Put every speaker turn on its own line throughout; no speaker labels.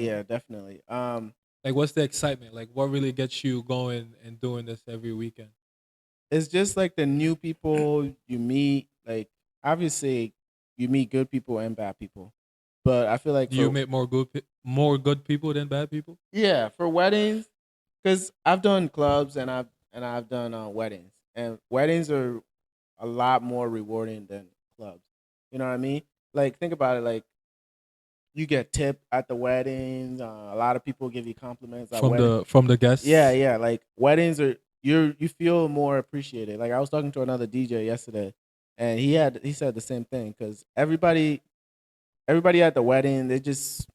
yeah, definitely.
Like, what's the excitement? Like, what really gets you going and doing this every weekend?
It's just like the new people you meet. Like obviously, you meet good people and bad people, but I feel like
Do you
for
meet more good people than bad people?
yeah, for weddings, because I've done clubs and I've done weddings, and weddings are a lot more rewarding than clubs. You know what I mean? Like think about it. Like you get tipped at the weddings. A lot of people give you compliments at
From
weddings.
the
Yeah,
guests?
yeah. Like weddings are you feel more appreciated. Like I was talking to another DJ yesterday, and he said the same thing because everybody at the wedding they just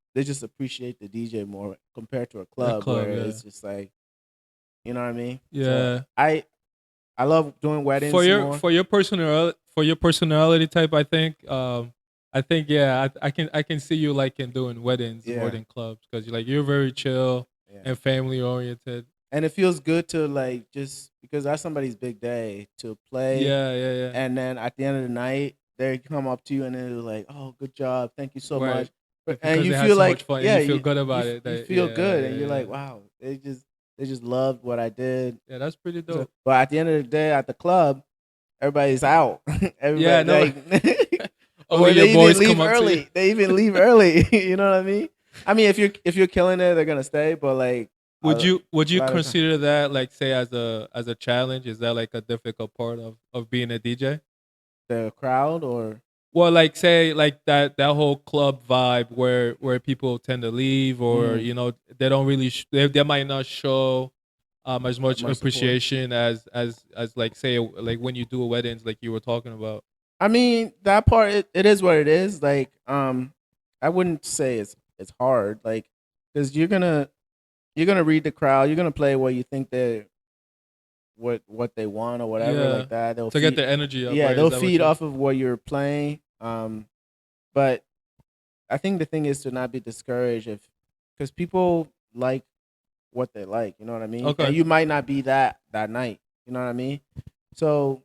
appreciate the DJ more compared to a
A
club
club,
where
yeah.
it's just like you know what I mean. So
Yeah.
I love doing
For
weddings
your
more.
personality type, I think yeah, I can see you like in doing weddings more
Yeah,
than clubs because you're very chill
yeah.
and family oriented.
And it feels good to like just because that's somebody's big day to play,
Yeah, yeah, yeah.
and then at the end of the night they come up to you and they're like, "Oh, good job, thank you so
Right.
much," and
Because
you
they had
feel
so much
like
fun and
yeah,
you feel good about it.
you
That
feel
yeah,
good, and
yeah,
you're
yeah.
like, "Wow, they just loved what I did."
Yeah, that's pretty
So,
dope.
but at the end of the day, at the club, everybody's out.
Yeah,
Everybody
no.
like,
Only
or
your
they even
boys
leave
come up to you.
early. They even leave early. You know what I mean? I mean, if you're killing it, they're gonna stay. But like a
Would you
lot of time,
consider that like say as a challenge? Is that like a difficult part of being a DJ?
the crowd or
Well, like say like that whole club vibe where people tend to leave or
mm,
they don't really they might not show as
that
much
much support.
appreciation as like say like when you do a weddings like you were talking about.
I mean, that part it is what it is. Like, I wouldn't say it's hard. Like, because you're gonna read the crowd. You're gonna play what you think they what they want or whatever like
Yeah,
that. They'll
to get
feed.
the energy up,
Yeah,
right? Is
they'll
that what
feed
you?
off of what you're playing. But I think the thing is to not be discouraged if because people like what they like. You know what I mean? And
Okay.
you might not be that night. You know what I mean? So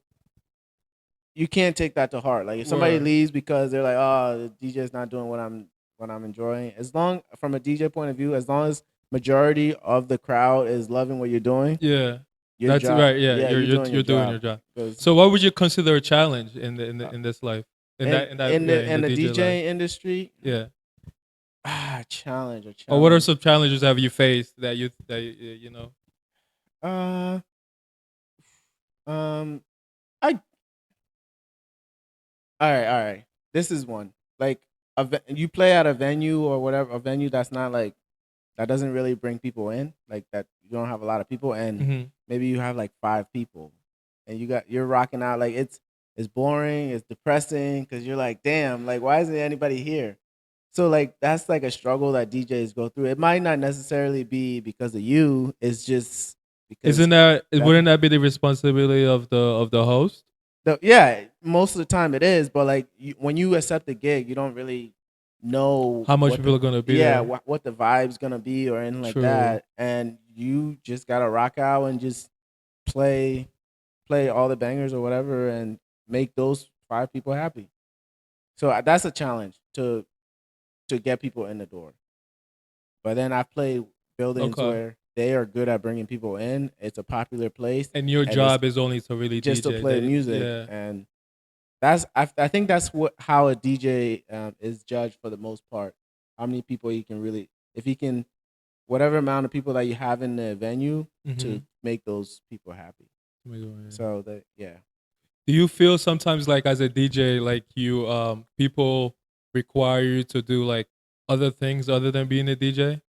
you can't take that to heart. Like if somebody
Word.
leaves because they're like, "Oh, the DJ's not doing what I'm enjoying." As long from a DJ point of view, as long as majority of the crowd is loving what you're doing,
Yeah,
your
that's
job,
right. Yeah,
yeah, you're doing your
you're doing
job.
your job.
Because
So, what would you consider a challenge
uh,
in this life, in
in
the
the
DJ life?
DJ industry,
Yeah.
challenge or
Or what are
challenge.
some challenges have you faced that you know?
Uh, um, I all right. This is one like you play at a venue or whatever, a venue that's not like that doesn't really bring people in, like that you don't have a lot of people, and
Hmm.
maybe you have like five people, and you're rocking out like it's boring, it's depressing because you're like, damn, like why isn't anybody here? So like that's like a struggle that DJs go through. It might not necessarily be because of you. It's just because that
Wouldn't that be the responsibility of the host?
yeah, most of the time it is, but like when you accept the gig, you don't really know
How much
what the
people are gonna be
yeah
there?
what the vibe's gonna be or anything like
True.
that, and you just gotta rock out and just play all the bangers or whatever, and make those five people happy. So that's a challenge to get people in the door. But then I've played buildings
Okay.
where they are good at bringing people in. It's a popular place,
And your
and it's
job is only to really
just to
DJ.
play
That
music,
yeah.
and I think that's what how a DJ is judged for the most part. How many people you can really, if you can, whatever amount of people that you have in the venue to
Mm-hmm.
make those people happy. So that yeah,
Do you feel sometimes like as a DJ, like you people require you to do like other things other than being a DJ?